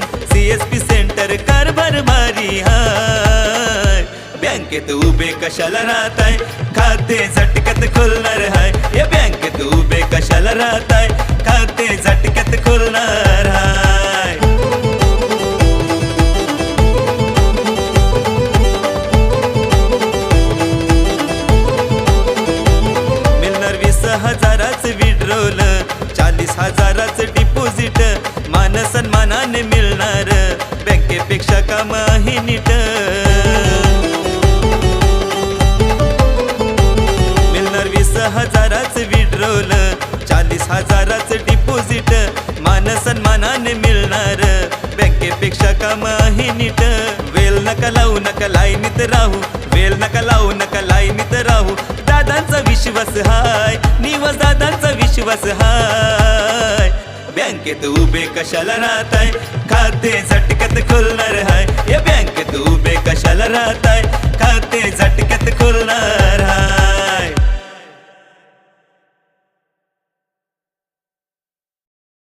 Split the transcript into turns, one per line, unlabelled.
Corporation CSP centre कारभार भारी हाय. बँकेत उभे कशाला राहताय, खाते झटक्यात खोलणार हाय. या बँकेत उभे कशाला राहताय, खाते झटक्यात खोलणार हाय. मिळणार 20,000च विड्रॉल, 40,000च डिपॉझिट. मान सन्मानाने मिळणार, बँकेपेक्षा काम आहे नीट. मिळणार 20,000च विड्रॉल, 40,000च डिपॉझिट. मान सन्मानाने मिळणार, बँकेपेक्षा काम आहे नीट. वेल नका लावू, नका लाईनीत राहू, वेल नका लावू, नका लाईनीत राहू. दादांचा विश्वास हाय, निवास दादांचा विश्वास हाय. बँकेत उभे कशाला राहताय, खाते झटक्यात खोलणार हाय. या बँकेत उभे कशाला राहताय, खाते झटक्यात